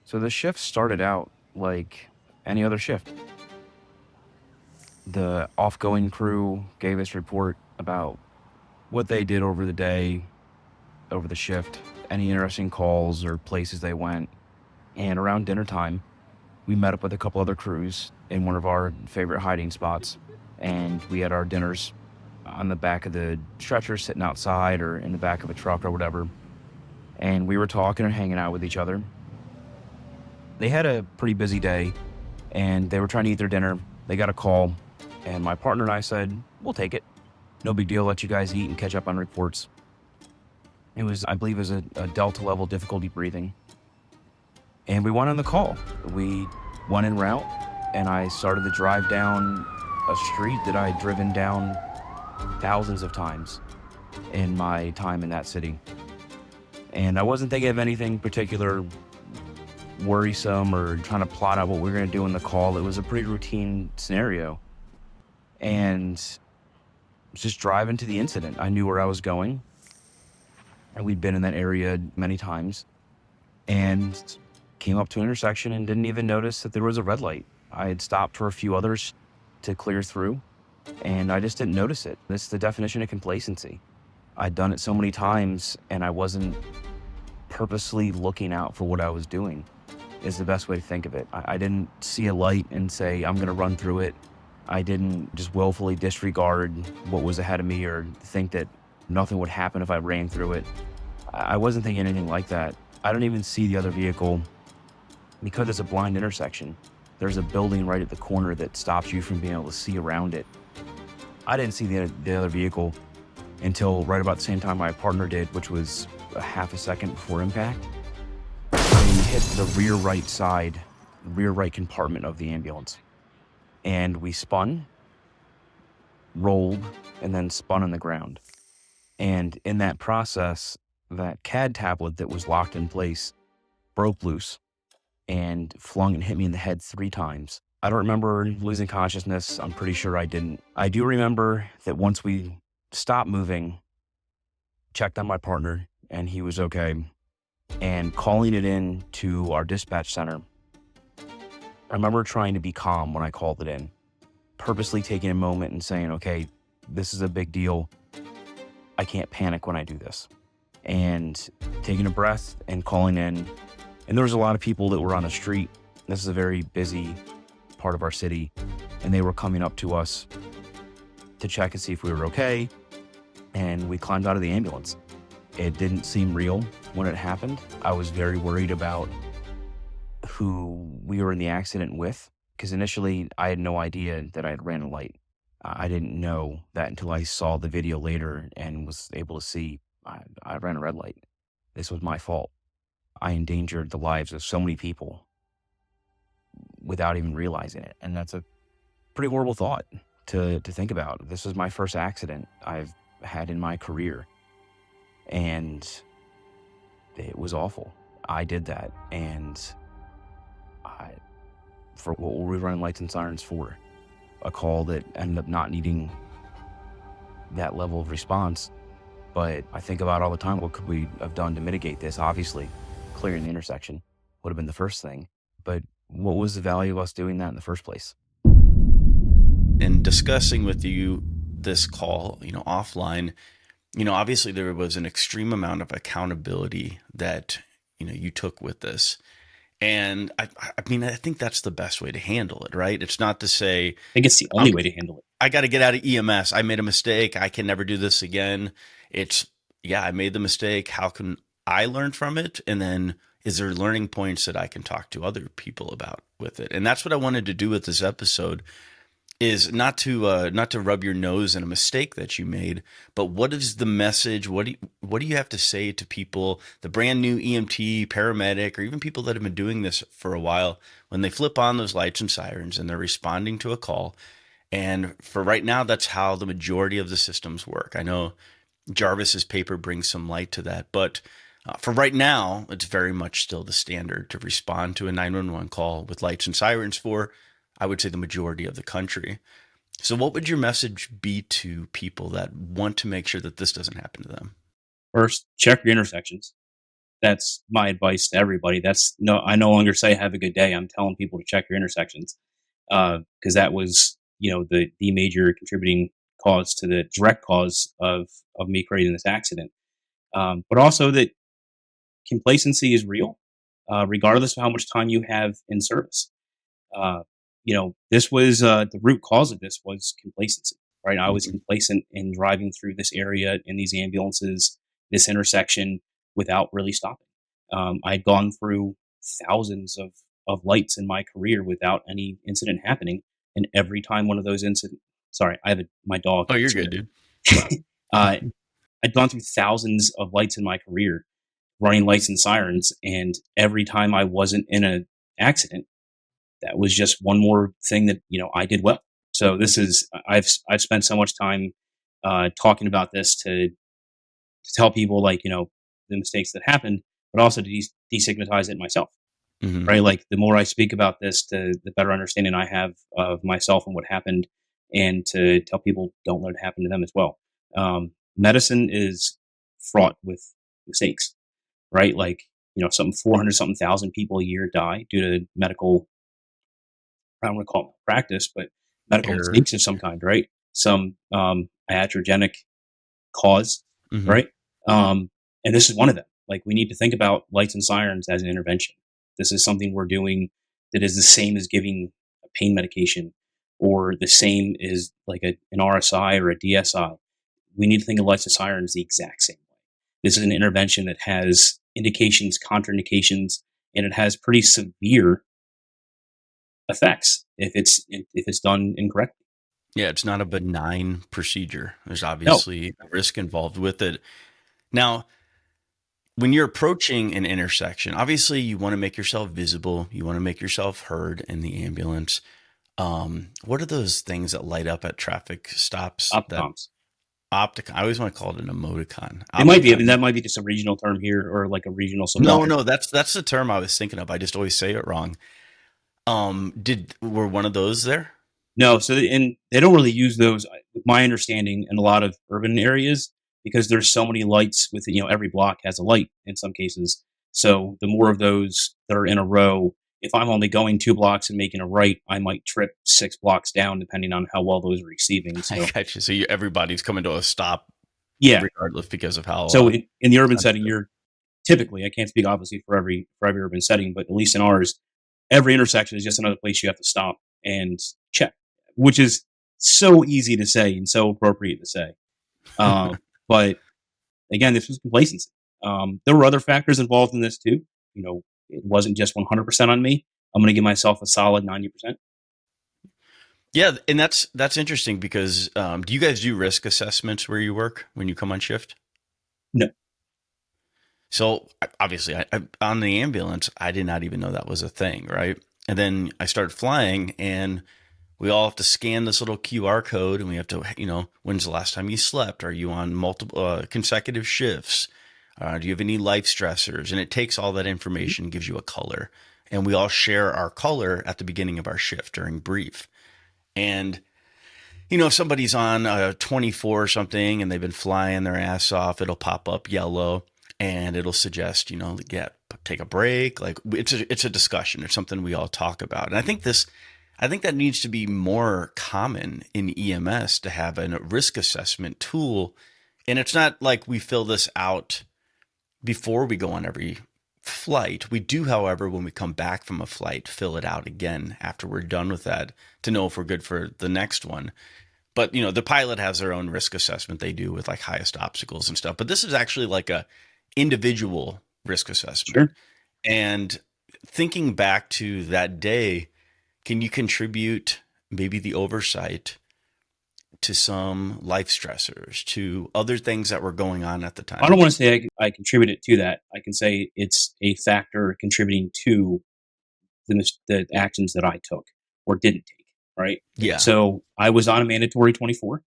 So the shift started out like any other shift. The off-going crew gave us report about what they did over the day, over the shift, any interesting calls or places they went. And around dinner time, we met up with a couple other crews in one of our favorite hiding spots. And we had our dinners on the back of the stretcher, sitting outside or in the back of a truck or whatever. And we were talking and hanging out with each other. They had a pretty busy day and they were trying to eat their dinner. They got a call, and my partner and I said, we'll take it. No big deal, let you guys eat and catch up on reports. It was, I believe, a Delta level difficulty breathing. And we went on the call. We went en route, and I started to drive down a street that I had driven down thousands of times in my time in that city. And I wasn't thinking of anything particular worrisome or trying to plot out what we were going to do in the call. It was a pretty routine scenario. And just driving to the incident, I knew where I was going. And we'd been in that area many times. And came up to an intersection and didn't even notice that there was a red light. I had stopped for a few others to clear through, and I just didn't notice it. This is the definition of complacency. I'd done it so many times, and I wasn't purposely looking out for what I was doing, is the best way to think of it. I didn't see a light and say, I'm gonna run through it. I didn't just willfully disregard what was ahead of me or think that nothing would happen if I ran through it. I wasn't thinking anything like that. I don't even see the other vehicle because it's a blind intersection. There's a building right at the corner that stops you from being able to see around it. I didn't see the other vehicle until right about the same time my partner did, which was a half a second before impact. We hit the rear right compartment of the ambulance. And we spun, rolled, and then spun on the ground. And in that process, that CAD tablet that was locked in place broke loose and flung and hit me in the head 3 times. I don't remember losing consciousness. I'm pretty sure I didn't. I do remember that once we stopped moving, checked on my partner, and he was okay, and calling it in to our dispatch center. I remember trying to be calm when I called it in, purposely taking a moment and saying, okay, this is a big deal. I can't panic when I do this. And taking a breath and calling in. And there was a lot of people that were on the street. This is a very busy part of our city. And they were coming up to us to check and see if we were okay. And we climbed out of the ambulance. It didn't seem real when it happened. I was very worried about who we were in the accident with, because initially I had no idea that I had ran a light. I didn't know that until I saw the video later and was able to see I ran a red light. This was my fault. I endangered the lives of so many people without even realizing it. And that's a pretty horrible thought to think about. This was my first accident I've had in my career. And it was awful. I did that. And for what were we running lights and sirens for? A call that ended up not needing that level of response. But I think about all the time, what could we have done to mitigate this? Obviously, clearing the intersection would have been the first thing. But what was the value of us doing that in the first place? In discussing with you this call, offline, obviously there was an extreme amount of accountability that, you took with this. And I mean, I think that's the best way to handle it, right? It's not to say, I think it's the only way to handle it. I got to get out of EMS. I made a mistake. I can never do this again. It's, yeah, I made the mistake. How can I learn from it? And then is there learning points that I can talk to other people about with it? And that's what I wanted to do with this episode, is not to rub your nose in a mistake that you made, but what is the message? What do you have to say to people, the brand new EMT, paramedic, or even people that have been doing this for a while, when they flip on those lights and sirens and they're responding to a call? And for right now, that's how the majority of the systems work. I know Jarvis's paper brings some light to that, but for right now, it's very much still the standard to respond to a 911 call with lights and sirens for, I would say, the majority of the country. So what would your message be to people that want to make sure that this doesn't happen to them? First, check your intersections. that's my advice to everybody. I no longer say have a good day. I'm telling people to check your intersections, because that was, the major contributing cause to the direct cause of me creating this accident. But also that complacency is real, regardless of how much time you have in service. Uh, this was the root cause of this was complacency, right? I was Mhm. complacent in driving through this area in these ambulances, this intersection, without really stopping. I'd gone through thousands of lights in my career without any incident happening, and every time one of those incidents, sorry, my dog Oh, you're kicks good, here. dude. uh, I'd gone through thousands of lights in my career, running lights and sirens, and every time I wasn't in an accident, that was just one more thing that I did well. So this is I've spent so much time talking about this to tell people, like, the mistakes that happened, but also to destigmatize it myself. Hmm. Right, like the more I speak about this, the better understanding I have of myself and what happened, and to tell people don't let it happen to them as well. Medicine is fraught with mistakes, right? Like, some 400 something thousand people a year die due to medical, I don't want to call it practice, but medical Error. mistakes of some kind, right? Some iatrogenic cause, Hmm. right? And this is one of them. Like, we need to think about lights and sirens as an intervention. This is something we're doing that is the same as giving a pain medication, or the same as like an RSI or a DSI. We need to think of lights and sirens the exact same way. This is an intervention that has indications, contraindications, and it has pretty severe effects if it's done incorrectly. Yeah, it's not a benign procedure. There's No, obviously a risk involved with it. Now, when you're approaching an intersection, obviously you want to make yourself visible. You want to make yourself heard in the ambulance. What are those things that light up at traffic stops? That optoms. opticon. I always want to call it an emoticon. It might be. I mean, Opticon. that might be just a regional term here, or like a regional No, supplier. no, that's the term I was thinking of. I just always say it wrong. Did were one of those there? No, so and they don't really use those, with my understanding, in a lot of urban areas, because there's so many lights with every block has a light in some cases. So the more of those that are in a row, if I'm only going 2 blocks and making a right, I might trip 6 blocks down depending on how well those are receiving. I So got you. So everybody's coming to a stop yeah. regardless because of how So in the urban setting, sensitive. you're typically, I can't speak obviously for every urban setting, but at least in ours, every intersection is just another place you have to stop and check, which is so easy to say and so appropriate to say. But again, this was complacency. There were other factors involved in this too. It wasn't just 100% on me. I'm going to give myself a solid 90%. Yeah, and that's interesting because do you guys do risk assessments where you work when you come on shift? No. So obviously, on the ambulance, I did not even know that was a thing, right? And then I started flying, and we all have to scan this little QR code, and we have to, when's the last time you slept? Are you on multiple consecutive shifts? Do you have any life stressors? And it takes all that information, gives you a color, and we all share our color at the beginning of our shift during brief. And if somebody's on a 24 or something and they've been flying their ass off, it'll pop up yellow and it'll suggest, take a break. Like it's a discussion. It's something we all talk about. And I think that needs to be more common in EMS to have a risk assessment tool. And it's not like we fill this out before we go on every flight. We do, however, when we come back from a flight, fill it out again after we're done with that to know if we're good for the next one. But the pilot has their own risk assessment they do with like highest obstacles and stuff. But this is actually like a individual risk assessment. Sure. And thinking back to that day, can you contribute maybe the oversight to some life stressors, to other things that were going on at the I don't time? want to say I contributed to that. I can say it's a factor contributing to the actions that I took or didn't take, right? Yeah. So I was on a mandatory 24.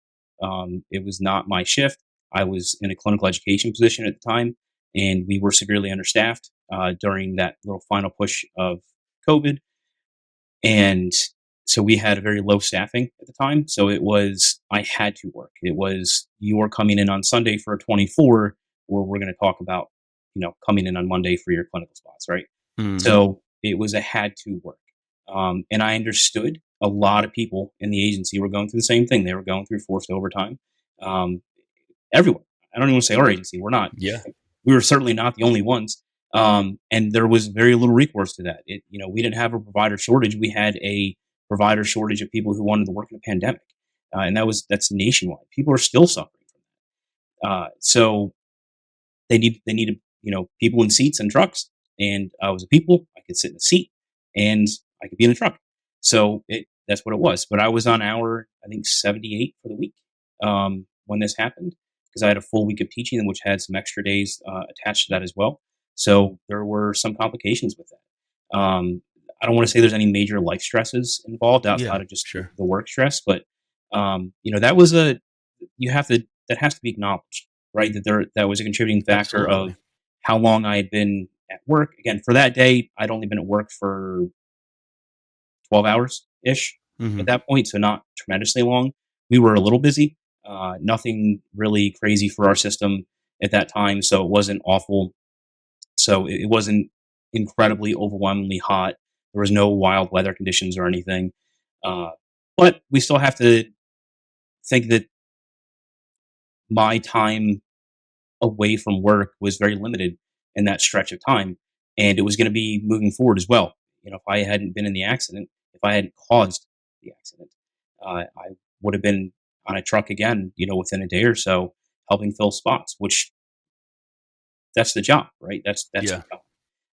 It was not my shift. I was in a clinical education position at the time, and we were severely understaffed during that little final push of COVID. And so we had a very low staffing at the time. So I had to work. It was, you are coming in on Sunday for a 24, or we're going to talk about coming in on Monday for your clinical spots, right? Mm, So it was a had to work. And I understood a lot of people in the agency were going through the same thing. They were going through forced overtime. Um, Everyone. I don't even want to say our agency. We're not. yeah. We were certainly not the only ones. And there was very little recourse to that. We didn't have a provider shortage. We had a provider shortage of people who wanted to work in a pandemic, and that's nationwide. People are still suffering from that. So they needed people in seats and trucks, and I was a people. I could sit in a seat, and I could be in a truck. So that's what it was. But I was on hour, I think, 78 for the week when this happened, because I had a full week of teaching, which had some extra days attached to that as well. So there were some complications with that. I don't want to say there's any major life stresses involved Yeah, outside of just sure. the work stress, but that was a you have to that has to be acknowledged, right? That was a contributing factor Absolutely. of how long I had been at work. Again, for that day, I'd only been at work for 12 hours ish at Hmm. that point, so not tremendously long. We were a little busy, nothing really crazy for our system at that time, so it wasn't awful. So it wasn't incredibly overwhelmingly hot. There was no wild weather conditions or anything. Uh, but we still have to think that my time away from work was very limited in that stretch of time, and it was going to be moving forward as well. If I hadn't been in the accident, if I hadn't caused the accident, I would have been on a truck again, within a day or so, helping fill spots. Which that's the job, right? That's Yeah. the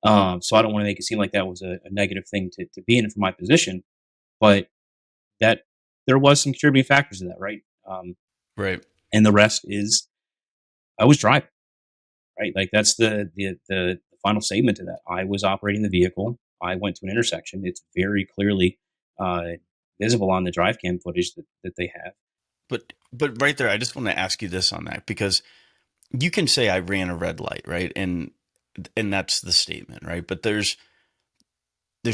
job. So I don't want to make it seem like that was a negative thing to be in for my position, but that there was some contributing factors to that, right? Right. And the rest is I was driving. Right? Like that's the final statement to that. I was operating the vehicle. I went to an intersection. It's very clearly uh, visible on the drive cam footage that they have. But right there, I just want to ask you this on that, because you can say I ran a red light, right? And that's the statement, right? But there's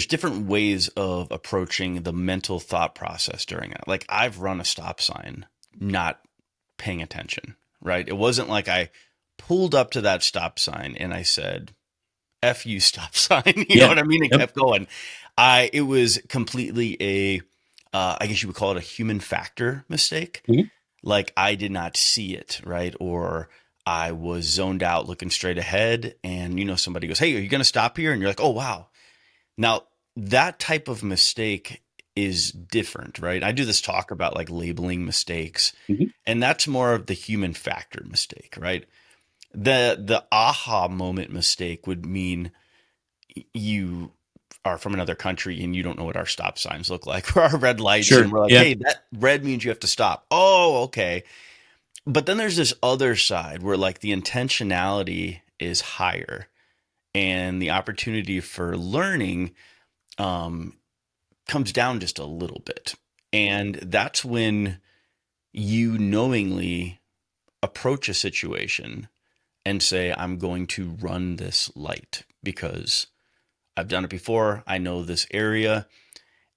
different ways of approaching the mental thought process during it. Like I've run a stop sign not paying attention, right? It wasn't like I pulled up to that stop sign and I said, F you stop sign. You know Yeah. what I mean? And Yep. kept going. It was completely I guess you would call it a human factor mistake. Mhm. Like I did not see it, right? Or I was zoned out looking straight ahead and somebody goes, "Hey, are you going to stop here?" And you're like, "Oh, wow." Now, that type of mistake is different, right? I do this talk about like labeling mistakes, Mhm. and that's more of the human factor mistake, right? The aha moment mistake would mean you are from another country and you don't know what our stop signs look like or our red lights, and Sure. we're like, Yeah. "Hey, that red means you have to stop." Oh, okay. But then there's this other side where like the intentionality is higher and the opportunity for learning um, comes down just a little bit. And that's when you knowingly approach a situation and say, I'm going to run this light because I've done it before. I know this area.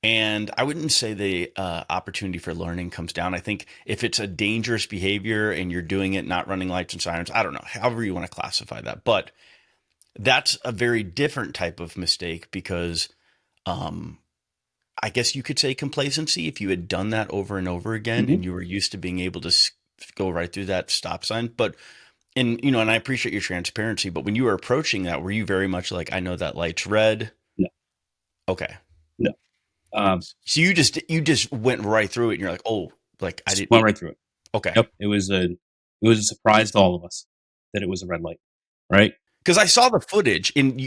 And I wouldn't say the opportunity for learning comes down. I think if it's a dangerous behavior and you're doing it, not running lights and sirens, I don't know, however you want to classify that. But that's a very different type of mistake because um, I guess you could say complacency. If you had done that over and over again Mhm. and you were used to being able to go right through that stop sign. And I appreciate your transparency, but when you were approaching that, were you very much like, I know that light's red? No. Okay. No. So you just went right through it and you're like, oh, like I Just didn't went need. right through it. Okay. Yep. It was a surprise to all of us that it was a red light. Right. Because I saw the footage and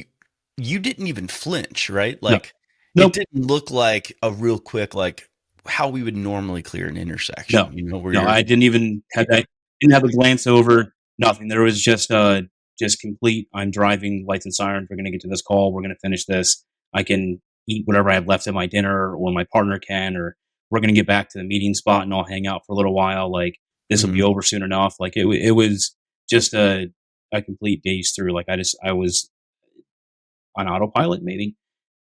you didn't even flinch, right? No. Like it Nope. didn't look like a real quick, like how we would normally clear an intersection, No. where No. you're I didn't even have that. Didn't have a glance over. Nothing. There was just complete. I'm driving lights and sirens. We're going to get to this call. We're going to finish this. I can eat whatever I have left at my dinner, or my partner can, or we're going to get back to the meeting spot and I'll hang out for a little while. Like this will be Mhm. over soon enough. Like it was just a complete daze through. Like I was on autopilot maybe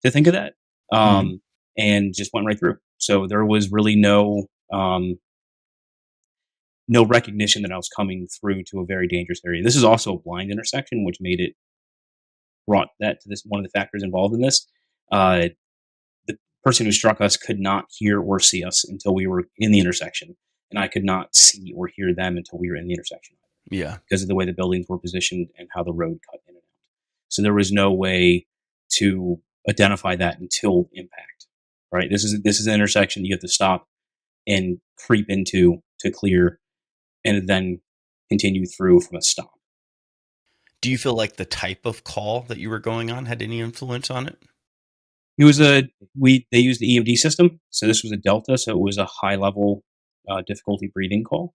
to think of that, Mhm. and just went right through. So there was really no no recognition that I was coming through to a very dangerous area. This is also a blind intersection, which brought that to this one of the factors involved in this. Uh, the person who struck us could not hear or see us until we were in the intersection, and I could not see or hear them until we were in the intersection Yeah. because of the way the buildings were positioned and how the road cut in and out. So there was no way to identify that until impact. Right? This is an intersection you have to stop and creep into to clear, and then continue through from a stop. Do you feel like the type of call that you were going on had any influence on it? It was they used the EMD system, so this was a Delta, so it was a high level difficulty breathing call.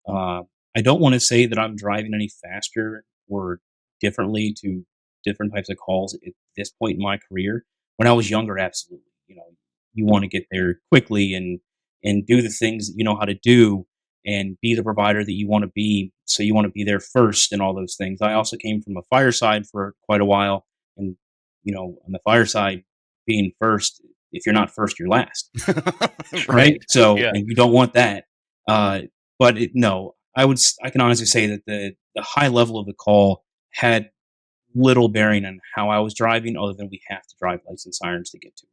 Uh, I don't want to say that I'm driving any faster or differently to different types of calls at this point in my career. When I was younger, absolutely. You want to get there quickly and do the things that you know how to do and be the provider that you want to be. So you want to be there first and all those things. I also came from a fireside for quite a while, and on the fireside, being first, if you're not first, you're last. Right? So, Yeah. and you don't want that. Uh, but no, I can honestly say that the high level of the call had little bearing on how I was driving, other than we have to drive lights and sirens to get to it.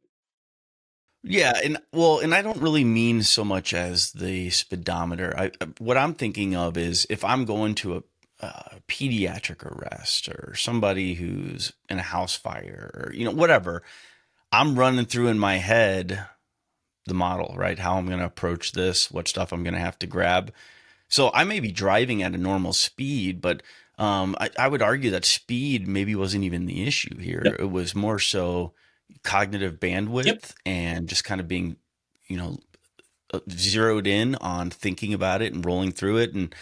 Yeah, and I don't really mean so much as the speedometer. What I'm thinking of is if I'm going to a pediatric arrest or somebody who's in a house fire or whatever, I'm running through in my head the model, right? How I'm going to approach this, what stuff I'm going to have to grab. So I may be driving at a normal speed, but I would argue that speed maybe wasn't even the issue here. Yep. It was more so cognitive bandwidth Yep. and just kind of being, zeroed in on thinking about it and rolling through it. And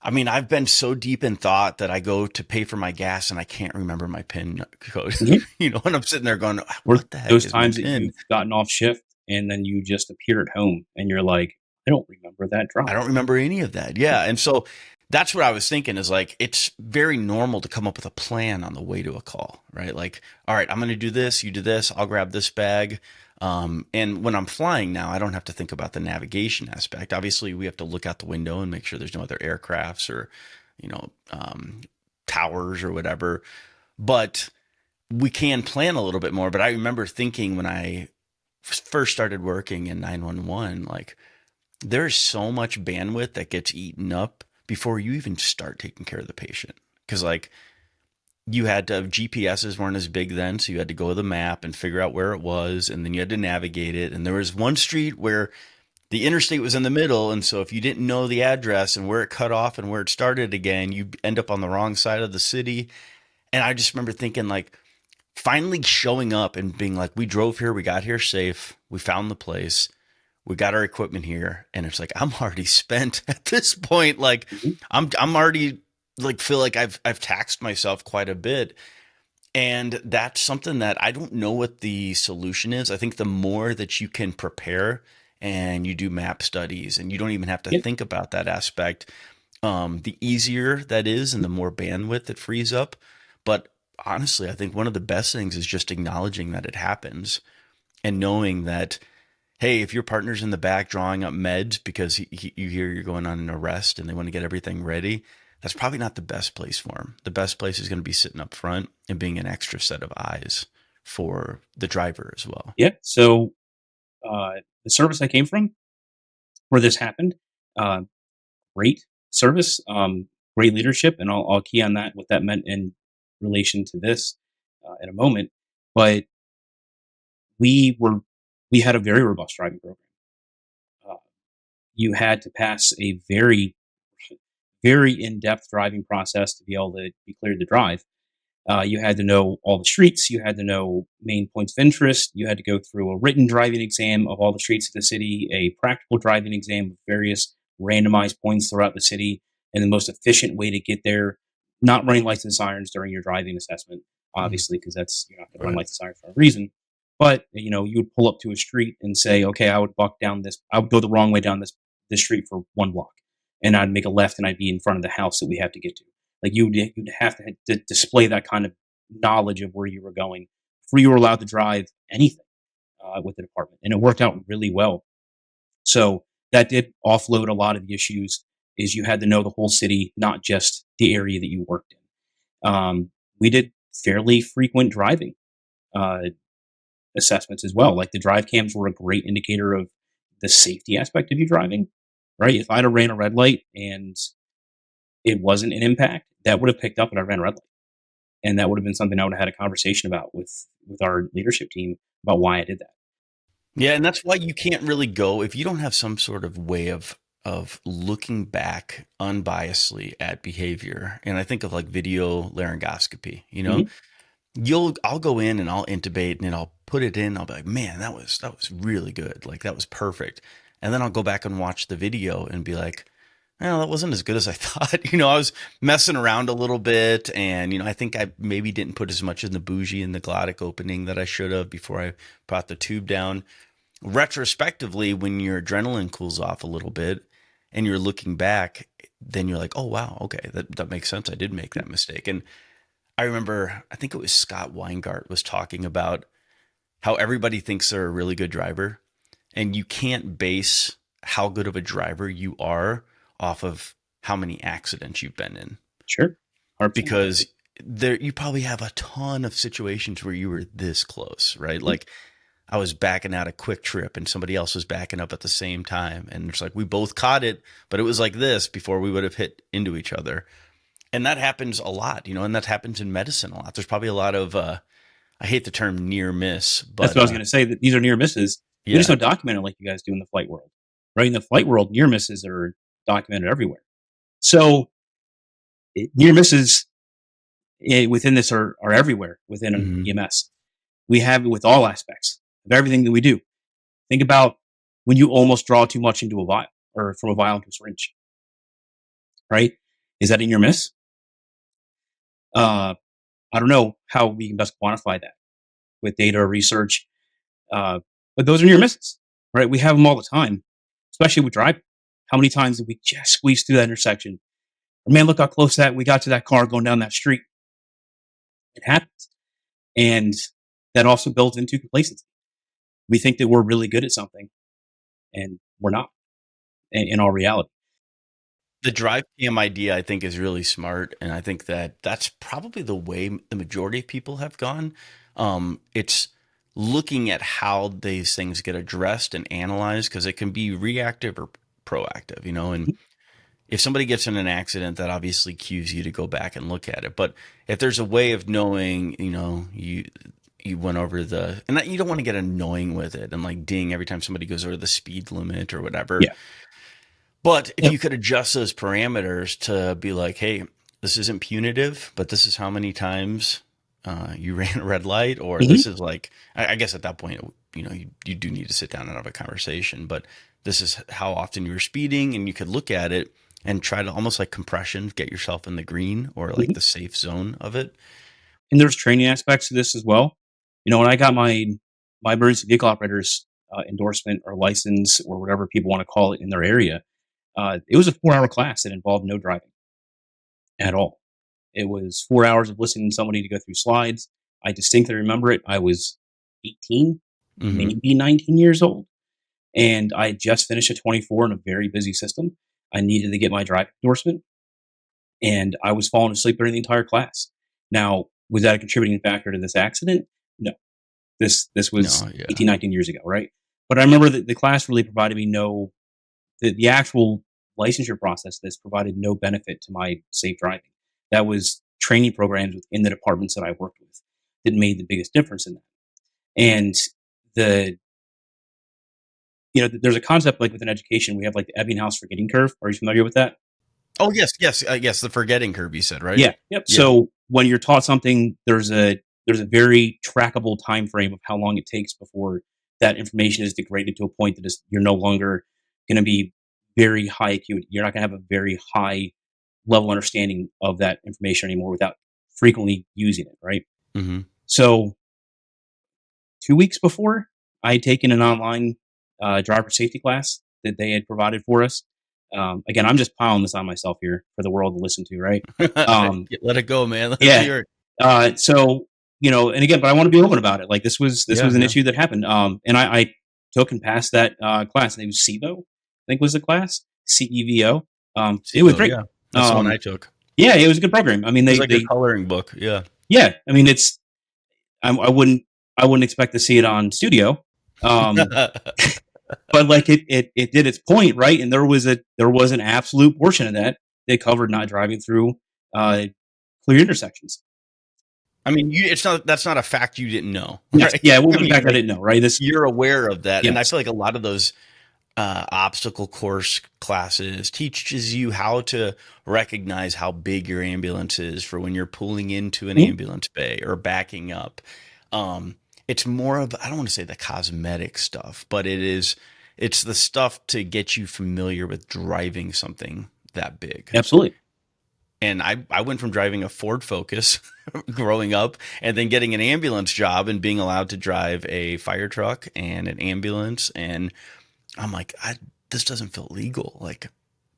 I mean, I've been so deep in thought that I go to pay for my gas and I can't remember my PIN code. Mhm. And I'm sitting there going, Or what the heck those is my times that PIN? you've gotten off shift and then you just appear at home and you're like, I don't remember that drive. I don't remember any of that. Yeah. And so that's what I was thinking is like, it's very normal to come up with a plan on the way to a call, right? Like, all right, I'm going to do this. You do this. I'll grab this bag. And when I'm flying now, I don't have to think about the navigation aspect. Obviously, we have to look out the window and make sure there's no other aircrafts or, towers or whatever. But we can plan a little bit more. But I remember thinking when I first started working in 911, like, there's so much bandwidth that gets eaten up before you even start taking care of the patient. Because, like, you had to, GPSs weren't as big then, so you had to go to the map and figure out where it was, and then you had to navigate it. And there was one street where the interstate was in the middle, and so if you didn't know the address and where it cut off and where it started again, you end up on the wrong side of the city. And I just remember thinking, like, finally showing up and being like, we drove here, we got here safe, we found the place, we got our equipment here, and it's like I'm already spent at this point. Like Mhm. I'm already like feel like I've taxed myself quite a bit. And that's something that I don't know what the solution is. I think the more that you can prepare and you do map studies and you don't even have to Yep. think about that aspect, the easier that is and the more bandwidth it frees up. But honestly, I think one of the best things is just acknowledging that it happens and knowing that, hey, if your partner's in the back drawing up meds because you hear you're going on an arrest and they want to get everything ready, that's probably not the best place for them. The best place is going to be sitting up front and being an extra set of eyes for the driver as well. Yeah. So the service I came from, where this happened, uh, great service, great leadership, and I'll key on that what that meant in relation to this in a moment. But we were we had a very robust driving program. Uh, you had to pass a very in depth driving process to be able to be cleared to drive. You had to know all the streets. You had to know main points of interest. You had to go through a written driving exam of all the streets of the city, a practical driving exam of various randomized points throughout the city, and the most efficient way to get there. Not running lights and sirens during your driving assessment, Mhm. obviously, because that's you're not going to run Right. lights and sirens for a reason. But you would pull up to a street and say, okay, I would buck down this. I would go the wrong way down this street for 1 block, and I'd make a left, and I'd be in front of the house that we have to get to. Like you'd have to display that kind of knowledge of where you were going before you were allowed to drive anything with the department, and it worked out really well. So that did offload a lot of the issues is you had to know the whole city, not just the area that you worked in. We did fairly frequent driving uh, assessments as well. Like the drive cams were a great indicator of the safety aspect of you driving, right? If I'd have ran a red light and it wasn't an impact, that would have picked up that I ran a red light. And that would have been something I would have had a conversation about with our leadership team about why I did that. Yeah, and that's why you can't really go if you don't have some sort of way of looking back unbiasedly at behavior. And I think of like video laryngoscopy, you know, Mhm. I'll go in and I'll intubate and I'll put it in. I'll be like, man, that was really good. Like that was perfect. And then I'll go back and watch the video and be like, well, that wasn't as good as I thought. I was messing around a little bit, and I think I maybe didn't put as much in the bougie and the glottic opening that I should have before I brought the tube down. Retrospectively, when your adrenaline cools off a little bit and you're looking back, then you're like, oh wow, okay, that makes sense. I did make that mistake. And I remember, I think it was Scott Weingart was talking about how everybody thinks they're a really good driver, and you can't base how good of a driver you are off of how many accidents you've been in, Sure. 100%. because you probably have a ton of situations where you were this close, right? Like I was backing out a quick trip and somebody else was backing up at the same time, and it's like we both caught it, but it was like this before we would have hit into each other. And that happens a lot, and that happens in medicine a lot. There's probably a lot of I hate the term near miss, but That's what I was going to say. That these are near misses. We just yeah. don't document it like you guys do in the flight world, right? In the flight world, near misses are documented everywhere. So near misses within this are everywhere within an Mhm. EMS. We have it with all aspects of everything that we do. Think about when you almost draw too much into a vial or from a vial into a syringe, right? Is that in your miss? I don't know how we can best quantify that with data or research, but those are near misses, right? We have them all the time, especially with driving. How many times did we just squeeze through that intersection? Or, man, look how close that we got to that car going down that street. It happens. And that also builds into complacency. We think that we're really good at something, and we're not in all reality. The drive cam idea, I think, is really smart, and I think that that's probably the way the majority of people have gone. It's looking at how these things get addressed and analyzed, because it can be reactive or proactive, and Mhm. if somebody gets in an accident, that obviously cues you to go back and look at it. But if there's a way of knowing, you went over and you don't want to get annoying with it and like ding every time somebody goes over the speed limit or whatever. Yeah. But if Yep. you could adjust those parameters to be like, hey, this isn't punitive, but this is how many times you ran a red light, or Mhm. this is like, I guess at that point, you do need to sit down and have a conversation, but this is how often you were speeding, and you could look at it and try to almost like compression, get yourself in the green or like Mhm. the safe zone of it. And there's training aspects to this as well. When I got my emergency vehicle operators endorsement or license or whatever people want to call it in their area, it was a 4-hour class that involved no driving at all. It was 4 hours of listening to somebody to go through slides. I distinctly remember it. I was 18, Mm-hmm. maybe 19 years old, and I had just finished a 24 in a very busy system. I needed to get my drive endorsement, and I was falling asleep during the entire class. Now, was that a contributing factor to this accident? No. This was No, yeah. 18, 19 years ago, right? But I remember that the class really provided me the actual licensure process. This provided no benefit to my safe driving. That was training programs within the departments that I worked with that made the biggest difference in that. And the there's a concept like within education, we have like the Ebbinghaus forgetting curve. Are you familiar with that? Oh, yes, yes, yes. The forgetting curve, you said, right? Yeah. Yep. Yeah. So when you're taught something, there's a very trackable time frame of how long it takes before that information is degraded to a point that you're no longer going to be very high acuity. You're not going to have a very high level understanding of that information anymore without frequently using it, right? Mm-hmm. So 2 weeks before, I had taken an online driver safety class that they had provided for us. Again, I'm just piling this on myself here for the world to listen to, right? Let it go, man. Let's Yeah. hear it. So and again, but I want to be open about it. Like this Yeah, was an yeah. issue that happened. And I took and passed that class. And it was CEVO, I think was the class, CEVO. It was So great. yeah, that's the one Um, I took. yeah, it was a good program. I mean, It was like a coloring book. Yeah. yeah, I mean, I wouldn't expect to see it on studio. Um, but like it did its point, right? And there was an absolute portion of that they covered not driving through uh, clear intersections. I mean, that's not a fact you didn't know, Yes, right? yeah, it I wasn't a mean, fact I like, didn't know, right? This, you're aware of that, and I yes, feel like a lot of those obstacle course classes teaches you how to recognize how big your ambulance is for when you're pulling into an Mhm. ambulance bay or backing up. Um, it's more of, I don't want to say the cosmetic stuff, but it's the stuff to get you familiar with driving something that big. Absolutely. And I went from driving a Ford Focus growing up and then getting an ambulance job and being allowed to drive a fire truck and an ambulance. And I'm like, this doesn't feel legal. Like,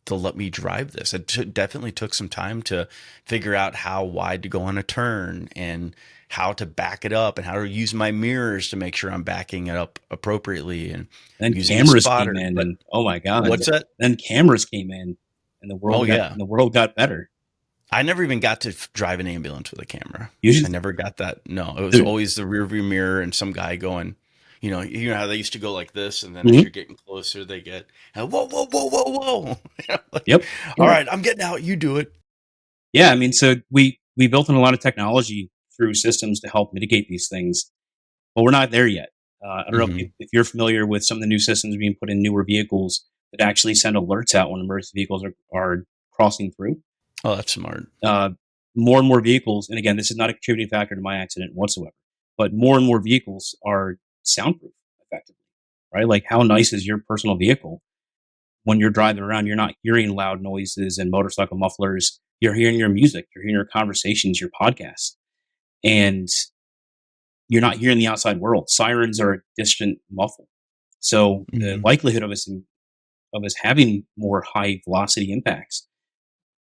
to let me drive this. Definitely took some time to figure out how wide to go on a turn and how to back it up and how to use my mirrors to make sure I'm backing it up appropriately and Then using a cameras came spotter. in, But and oh my god, what's that? then cameras came in, and Oh yeah. the world got better. I never even got to drive an ambulance with a camera. You I should, never got that. No, it was dude. always the rear view mirror and some guy going, you know how they used to go like this, and then as Mhm. you're getting closer, they get, whoa, whoa, whoa, whoa, whoa. Like, Yep. all Yeah. right, I'm getting out. You do it. Yeah, I mean, so we built in a lot of technology through systems to help mitigate these things, but we're not there yet. I don't know Hmm. if you're familiar with some of the new systems being put in newer vehicles that actually send alerts out when emergency vehicles are crossing through. Oh, that's smart. Uh, More and more vehicles, and again, this is not a contributing factor to my accident whatsoever, but more and more vehicles are soundproof effectively, right? Like, how nice is your personal vehicle when you're driving around? You're not hearing loud noises and motorcycle mufflers. You're hearing your music, you're hearing your conversations, your podcasts, and you're not hearing the outside world. Sirens are a distant muffle. So the Hmm. likelihood of us having more high velocity impacts,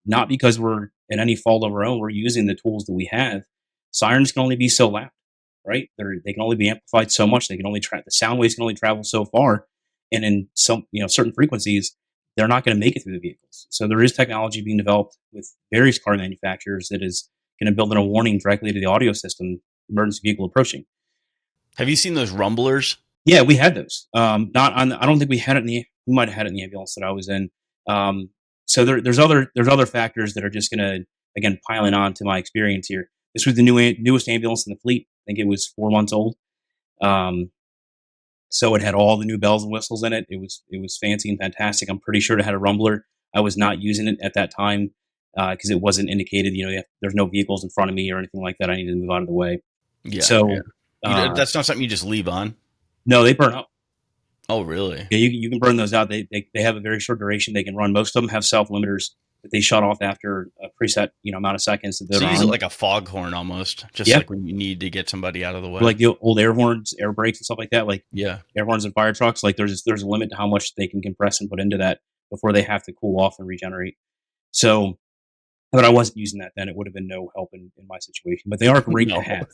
not because we're in any fault of our own, we're using the tools that we have. Sirens can only be so loud, right? They can only be amplified so much. They can only the sound waves can only travel so far, and in some certain frequencies, they're not going to make it through the vehicles. So there is technology being developed with various car manufacturers that is going to build in a warning directly to the audio system, emergency vehicle approaching. Have you seen those rumblers? Yeah, we had those. Not on. I don't think we had it in the. We might have had it in the ambulance that I was in. So there's other factors that are just going to, again, piling on to my experience here. This was the newest ambulance in the fleet. I think it was 4 months old. Um, so it had all the new bells and whistles in it. It was fancy and fantastic. I'm pretty sure it had a rumbler. I was not using it at that time because it wasn't indicated. There's no vehicles in front of me or anything like that. I needed to move out of the way. Yeah, yeah. So That's not something you just leave on. no, they burn up. Oh, really? Yeah, you can burn those out. They have a very short duration. They can run. Most of them have self limiters that they shut off after a preset amount of seconds that So they're you use it on. like a foghorn almost, just Yeah, like when you need to get somebody out of the or way. like the old air horns, air brakes, and stuff like that. Like Yeah. air horns and fire trucks. Like there's a limit to how much they can compress and put into that before they have to cool off and regenerate. So, but I wasn't using that then. It would have been no help in my situation. But they are great to No, have.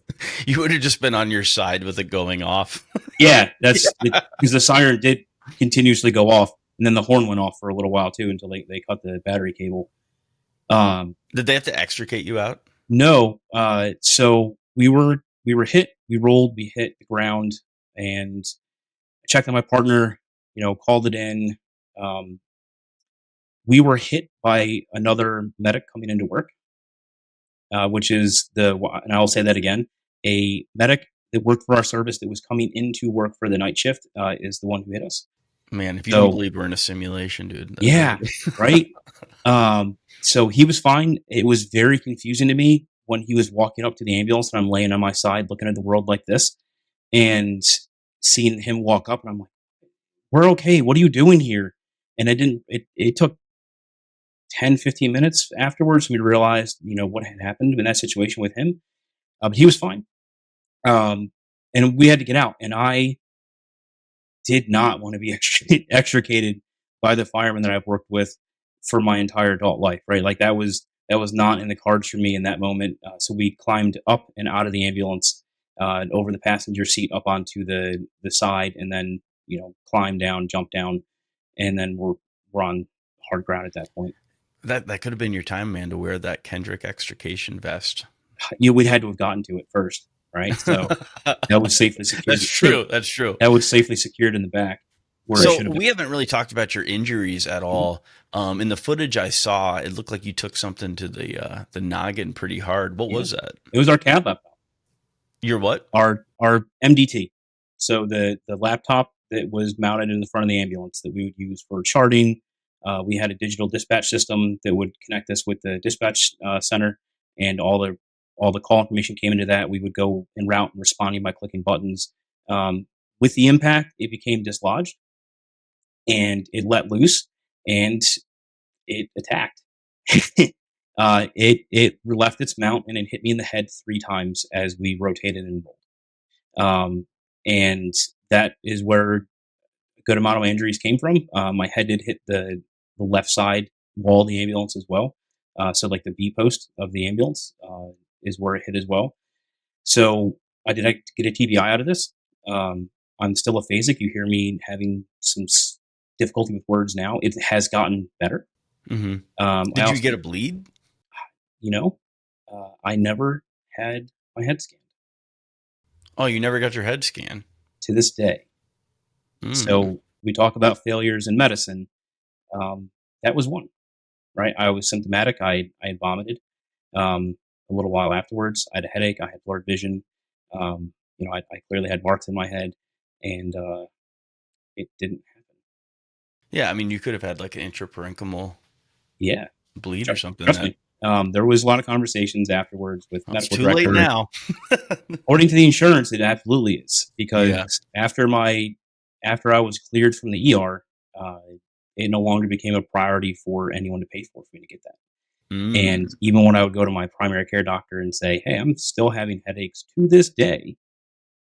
you would have just been on your side with it going off. Yeah, that's because the siren did continuously go off, and then the horn went off for a little while too until they cut the battery cable. Did they have to extricate you out? No. So we were hit, we rolled, we hit the ground, and I checked on my partner. Called it in. Um, we were hit by another medic coming into work, which is and I'll say that again. A medic that worked for our service that was coming into work for the night shift is the one who hit us. Man, if you don't So believe we're in a simulation, dude. yeah, right. So he was fine. It was very confusing to me when he was walking up to the ambulance and I'm laying on my side looking at the world like this and seeing him walk up and I'm like, we're okay. What are you doing here? And it took 10, 15 minutes afterwards. We realized, what had happened in that situation with him. But he was fine. And we had to get out. And I did not want to be extricated by the firemen that I've worked with for my entire adult life, right? Like that was not in the cards for me in that moment. So we climbed up and out of the ambulance, over the passenger seat up onto the side, and then climbed down, jumped down, and then we're on hard ground at that point. That could have been your time, man, to wear that Kendrick extrication vest. We had to have gotten to it first, right? So that was safely secured. That's true. That's true. That was safely secured in the back where it So should have been. we haven't really talked about your injuries at all. In the footage I saw, it looked like you took something to the noggin pretty hard. What was that? It was our CAD laptop. Your what? Our MDT. So the laptop that was mounted in the front of the ambulance that we would use for charting. We had a digital dispatch system that would connect us with the dispatch center, and all the call information came into that. We would go en route and responding by clicking buttons. With the impact, it became dislodged, and it let loose, and it attacked. It left its mount and it hit me in the head 3 times as we rotated and rolled. And that is where a good amount of my injuries came from. My head did hit the left side wall of the ambulance as well. So like the B post of the ambulance is where it hit as well. So I did get a TBI out of this. I'm still aphasic. You hear me having some difficulty with words now. It has gotten better. Mm-hmm. Did you get a bleed? I never had my head scanned. Oh, you never got your head scanned? To this day. So we talk about failures in medicine. That was one, right? I was symptomatic. I had vomited a little while afterwards. I had a headache. I had blurred vision. I clearly had marks in my head, and it didn't happen. Yeah, I mean, you could have had like an intraparenchymal bleed or something. Trust me. There was a lot of conversations afterwards with medical director. It's too late now. According to the insurance, it absolutely is, because after I was cleared from the ER, it no longer became a priority for anyone to pay for me to get that. And even when I would go to my primary care doctor and say, "Hey, I'm still having headaches to this day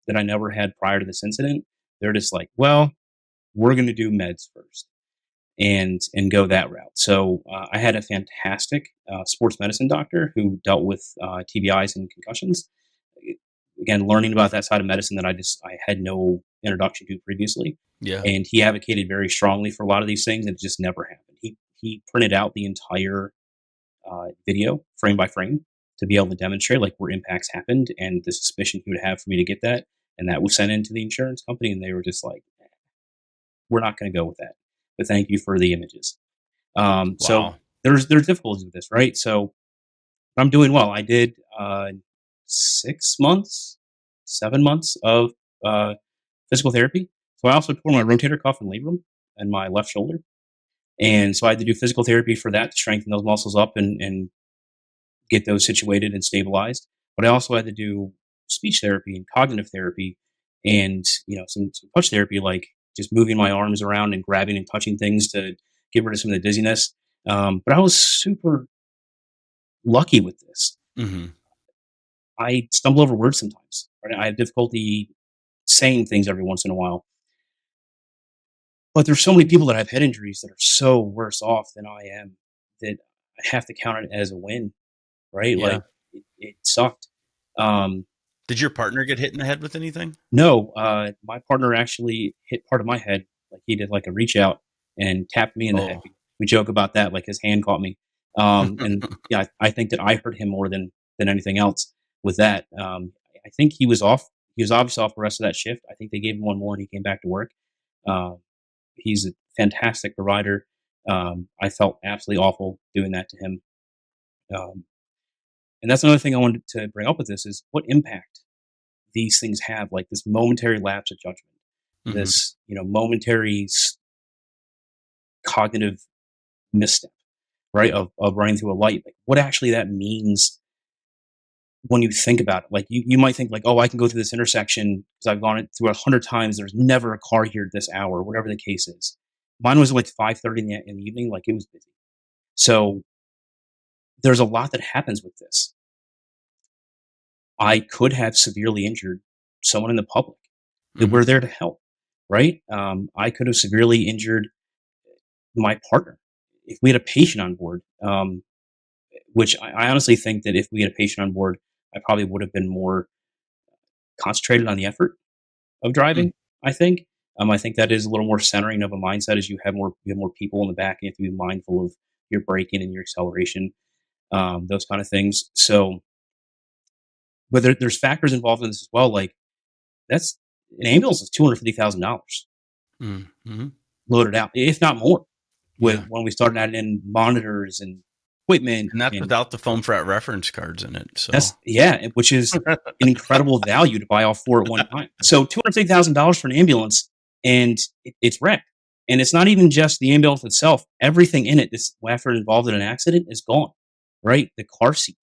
that I never had prior to this incident," they're just like, "Well, we're going to do meds first and go that route." So I had a fantastic sports medicine doctor who dealt with TBIs and concussions. Again, learning about that side of medicine that I had no introduction to previously. Yeah. And he advocated very strongly for a lot of these things, and it just never happened. He printed out the entire video frame by frame to be able to demonstrate like where impacts happened and the suspicion he would have for me to get that. And that was sent into the insurance company, and they were just like, "We're not going to go with that, but thank you for the images." Wow. So there's difficulties with this, right? So I'm doing well. I did 6 months, 7 months of physical therapy. So I also tore my rotator cuff and labrum in my left shoulder. And so I had to do physical therapy for that to strengthen those muscles up and get those situated and stabilized. But I also had to do speech therapy and cognitive therapy and, some touch therapy, like just moving my arms around and grabbing and touching things to get rid of some of the dizziness. But I was super lucky with this. Mm-hmm. I stumble over words sometimes. Right? I have difficulty saying things every once in a while. But there's so many people that have head injuries that are so worse off than I am that I have to count it as a win, right? Yeah. Like it sucked. Did your partner get hit in the head with anything? No, my partner actually hit part of my head. Like he did like a reach out and tapped me in the head. We joke about that, like his hand caught me. And yeah, I think that I hurt him more than anything else with that. I think he was off. He was obviously off the rest of that shift. I think they gave him one more and he came back to work. He's a fantastic provider. I felt absolutely awful doing that to him. And that's another thing I wanted to bring up with this is what impact these things have, like this momentary lapse of judgment, this, momentary cognitive misstep, right? Of running through a light. Like what actually that means when you think about it. Like you might think like, oh, I can go through this intersection because I've gone it through 100 times. There's never a car here at this hour, whatever the case is. Mine was like 5:30 in the evening. Like it was busy. So there's a lot that happens with this. I could have severely injured someone in the public that we're there to help, right? I could have severely injured my partner if we had a patient on board, which I honestly think that if we had a patient on board, I probably would have been more concentrated on the effort of driving. I think that is a little more centering of a mindset as you have more people in the back and you have to be mindful of your braking and your acceleration, those kind of things. So, but there's factors involved in this as well. Like that's an ambulance is $250,000 Mm-hmm. loaded out, if not more. With Yeah. when we started adding in monitors and equipment, And that's and without the FOAMfrat reference cards in it. So that's which is an incredible value to buy all four at one time. So $250,000 for an ambulance, and it's wrecked. And it's not even just the ambulance itself; everything in it that's after involved in an accident is gone. Right, the car seat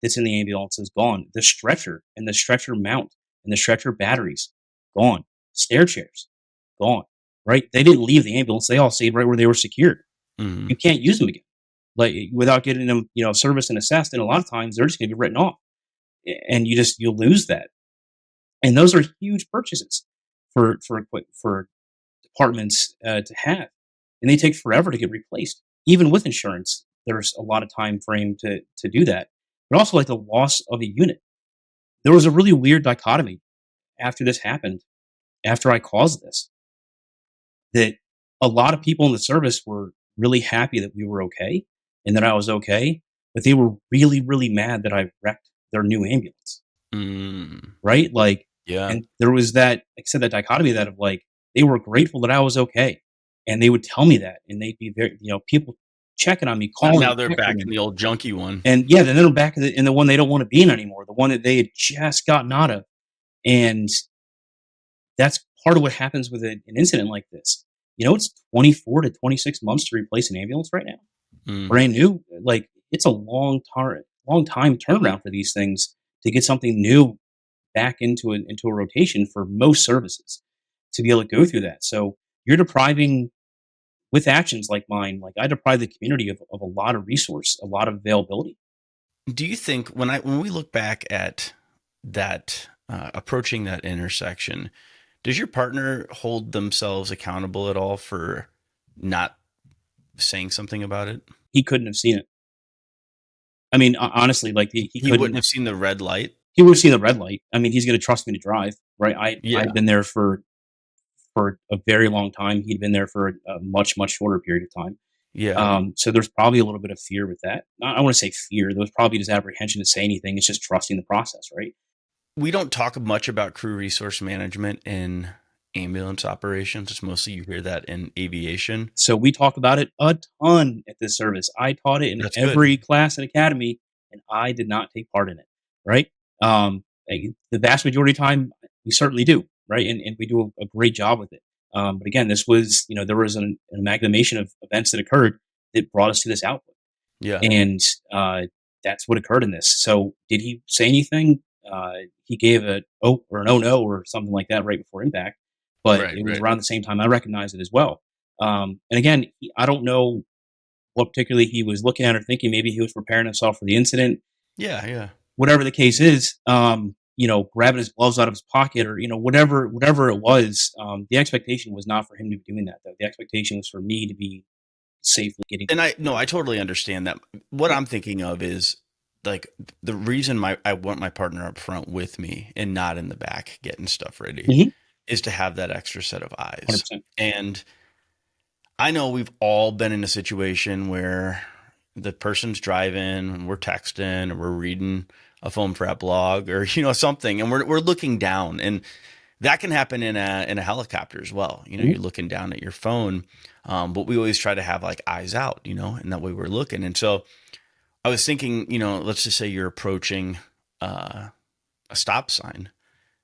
that's in the ambulance is gone. The stretcher and the stretcher mount and the stretcher batteries gone. Stair chairs gone. Right, they didn't leave the ambulance; they all stayed right where they were secured. mhm. You can't use them again, like without getting them, serviced and assessed. And a lot of times they're just going to be written off, and you'll lose that. And those are huge purchases for departments to have, and they take forever to get replaced. Even with insurance, there's a lot of time frame to do that. But also like the loss of a unit. There was a really weird dichotomy after this happened. After I caused this, that a lot of people in the service were really happy that we were okay and that I was okay, but they were really, really mad that I wrecked their new ambulance. Mm, Right? Like, yeah. and there was that, like I said, that dichotomy that of like, they were grateful that I was okay. And they would tell me that. And they'd be very, people checking on me, And calling now me, they're texting back me. in the old junky one. And yeah, then they're back in the one they don't want to be in anymore, the one that they had just gotten out of. And that's part of what happens with an incident like this. It's 24 to 26 months to replace an ambulance right now, Mm. brand new. Like it's a long time turnaround for these things to get something new back into a rotation for most services to be able to go through that. So you're depriving with actions like mine. Like I deprive the community of a lot of resource, a lot of availability. Do you think when we look back at that approaching that intersection, does your partner hold themselves accountable at all for not saying something about it? He couldn't have seen it. I mean, honestly, like he He couldn't. wouldn't have seen the red light. He would have seen the red light. I mean, he's going to trust me to drive, right? Yeah, I've been there for a very long time. He'd been there for a much shorter period of time. yeah. So there's probably a little bit of fear with that. I want to say fear. There was probably just apprehension to say anything. It's just trusting the process, right? We don't talk much about crew resource management in ambulance operations. It's mostly you hear that in aviation. So we talk about it a ton at this service. I taught it in That's good. every class and academy, and I did not take part in it, right? The vast majority of the time, we certainly do, right? And we do a great job with it. But again, this was, there was an amalgamation of events that occurred that brought us to this output. Yeah. And that's what occurred in this. So did he say anything? He gave a oh or an oh no or something like that right before impact, but Right, it was right. around the same time I recognized it as well. And again, I don't know what particularly he was looking at or thinking. Maybe he was preparing himself for the incident. Yeah, yeah. Whatever the case is, grabbing his gloves out of his pocket or whatever it was. The expectation was not for him to be doing that, though. The expectation was for me to be safely getting. And I totally understand that. What I'm thinking of is like the reason I want my partner up front with me and not in the back getting stuff ready Mhm. is to have that extra set of eyes. 100%. And I know we've all been in a situation where the person's driving and we're texting or we're reading a FOAMfrat blog or something, and we're looking down, and that can happen in a helicopter as well. Mhm. You're looking down at your phone, but we always try to have like eyes out, and that way we're looking. And so I was thinking, let's just say you're approaching a stop sign,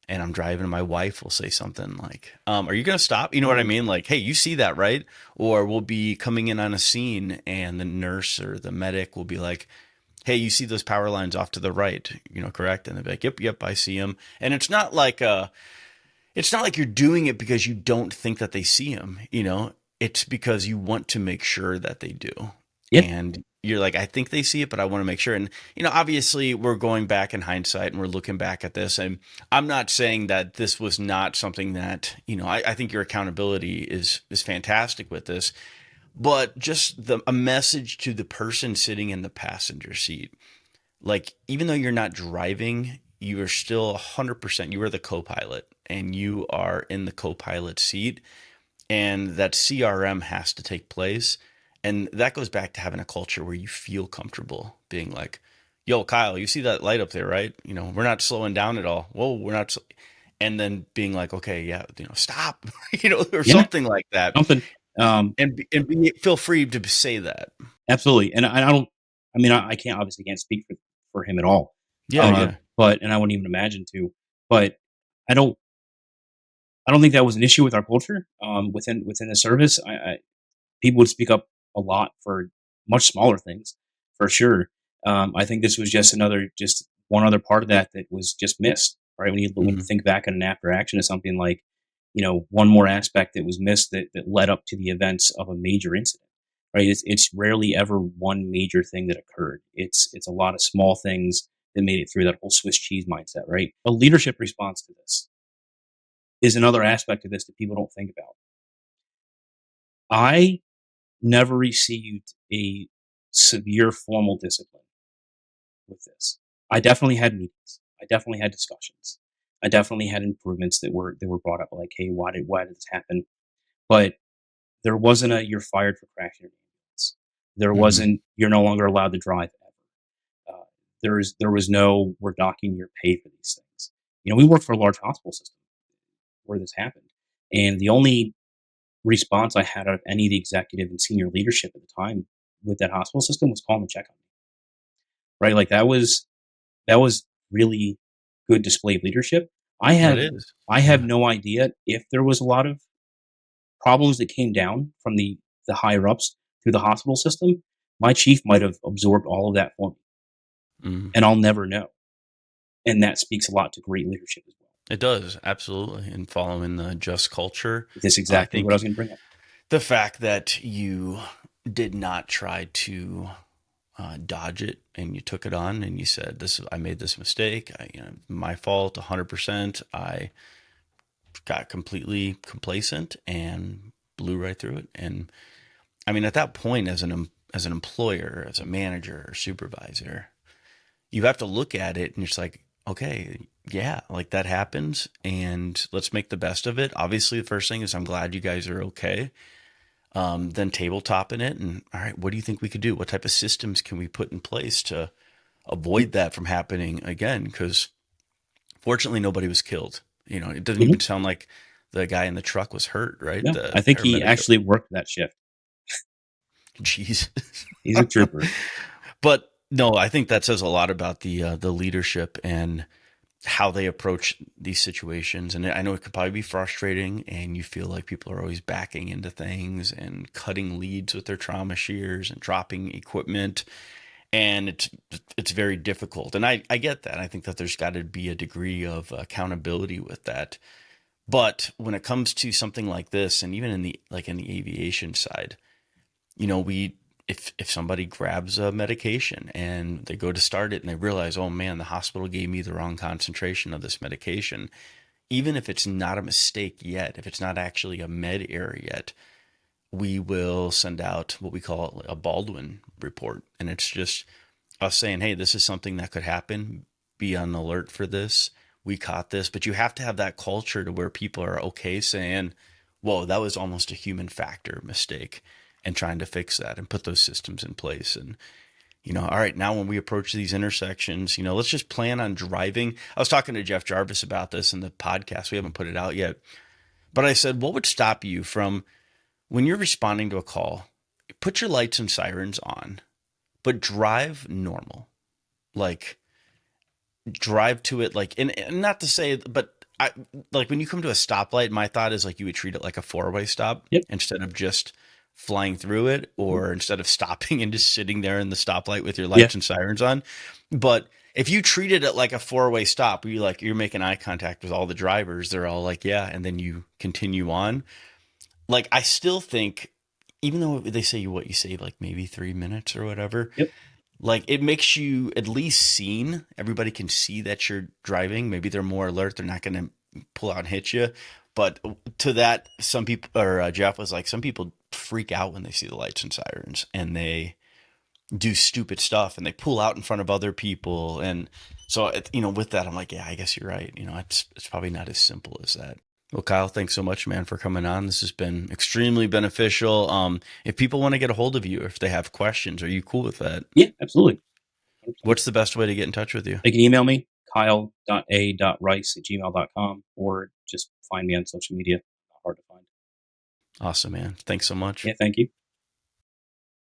and I'm driving, and my wife will say something like, "Are you going to stop?" You know what I mean? Like, "Hey, you see that, right?" Or we'll be coming in on a scene, and the nurse or the medic will be like, "Hey, you see those power lines off to the right? Correct?" And they'll be like, "Yep, I see them." And it's not like you're doing it because you don't think that they see them. It's because you want to make sure that they do. Yeah. And you're like, I think they see it, but I want to make sure. And, obviously we're going back in hindsight and we're looking back at this. And I'm not saying that this was not something that, I think your accountability is fantastic with this, but just a message to the person sitting in the passenger seat. Like, even though you're not driving, you are still 100%, you are the co-pilot and you are in the co-pilot seat, and that CRM has to take place. And that goes back to having a culture where you feel comfortable being like, yo, Kyle, you see that light up there, right? We're not slowing down at all. Whoa, we're not. And then being like, okay, yeah, stop, or Yeah, something like that. something. Feel free to say that. Absolutely. And I don't, I mean, I can't, obviously can't speak for him at all. Yeah, yeah. And I wouldn't even imagine to, but I don't, I don't think that was an issue with our culture, within the service. People would speak up a lot for much smaller things, for sure. I think this was just one other part of that was just missed, right? When you Mhm. think back on an after action of something like, one more aspect that was missed that led up to the events of a major incident, right? It's rarely ever one major thing that occurred. It's a lot of small things that made it through that whole Swiss cheese mindset, right? A leadership response to this is another aspect of this that people don't think about. I never received a severe formal discipline with this. I definitely had meetings. I definitely had discussions. I definitely had improvements that were brought up, like, hey, why did this happen? But there wasn't a you're fired for crashing your ambulance. There Mhm. wasn't you're no longer allowed to drive ever. There was no we're docking your pay for these things. We worked for a large hospital system where this happened, and the only response I had out of any of the executive and senior leadership at the time with that hospital system was call and check on me. Right? Like that was really good display of leadership. I That have is. I have Yeah. no idea if there was a lot of problems that came down from the higher ups through the hospital system. My chief might have absorbed all of that for me, Mhm. and I'll never know. And that speaks a lot to great leadership as well. It does, absolutely. And following the just culture, That's I exactly what I think was going to bring up. the fact that you did not try to dodge it and you took it on and you said, I made this mistake. My fault, 100%. I got completely complacent and blew right through it. And I mean, at that point, as an employer, as a manager or supervisor, you have to look at it and it's like, okay, yeah, like that happens and let's make the best of it. Obviously, the first thing is I'm glad you guys are okay. Then tabletopping it and all right, what do you think we could do? What type of systems can we put in place to avoid that from happening again? Because fortunately, nobody was killed. It doesn't Mhm. even sound like the guy in the truck was hurt, right? No, The I think he paramedic. actually worked that shift. Jeez. He's a trooper. But no, I think that says a lot about the leadership and how they approach these situations. And I know it could probably be frustrating and you feel like people are always backing into things and cutting leads with their trauma shears and dropping equipment. And it's very difficult. And I get that. I think that there's got to be a degree of accountability with that. But when it comes to something like this, and even in the aviation side, we if somebody grabs a medication and they go to start it and they realize, oh man, the hospital gave me the wrong concentration of this medication, even if it's not a mistake yet, if it's not actually a med error yet, we will send out what we call a Baldwin report. And it's just us saying, hey, this is something that could happen. Be on alert for this. We caught this. But you have to have that culture to where people are okay saying, whoa, that was almost a human factor mistake, and trying to fix that and put those systems in place. And, all right, now when we approach these intersections, let's just plan on driving. I was talking to Jeff Jarvis about this in the podcast. We haven't put it out yet. But I said, what would stop you from when you're responding to a call, put your lights and sirens on, but drive normal? Like, drive to it like, and not to say, but I like when you come to a stoplight, my thought is like you would treat it like a four-way stop Yep. instead of just flying through it, Mhm. or instead of stopping and just sitting there in the stoplight with your Yeah. lights and sirens on. But if you treated it like a four-way stop, you're making eye contact with all the drivers, they're all like, yeah, and then you continue on. Like, I still think, even though they say you save like maybe 3 minutes or whatever, Yep. like it makes you at least seen. Everybody can see that you're driving. Maybe they're more alert. They're not going to pull out and hit you. But to that, some people, or Jeff was like, some people freak out when they see the lights and sirens and they do stupid stuff and they pull out in front of other people. And so, with that, I'm like, yeah, I guess you're right. It's probably not as simple as that. Well, Kyle, thanks so much, man, for coming on. This has been extremely beneficial. If people want to get a hold of you, if they have questions, are you cool with that? Yeah, absolutely. 100%. What's the best way to get in touch with you? They can email me, kyle.a.rice@gmail.com, or just find me on social media. Not hard to find. Awesome, man. Thanks so much. Yeah, thank you.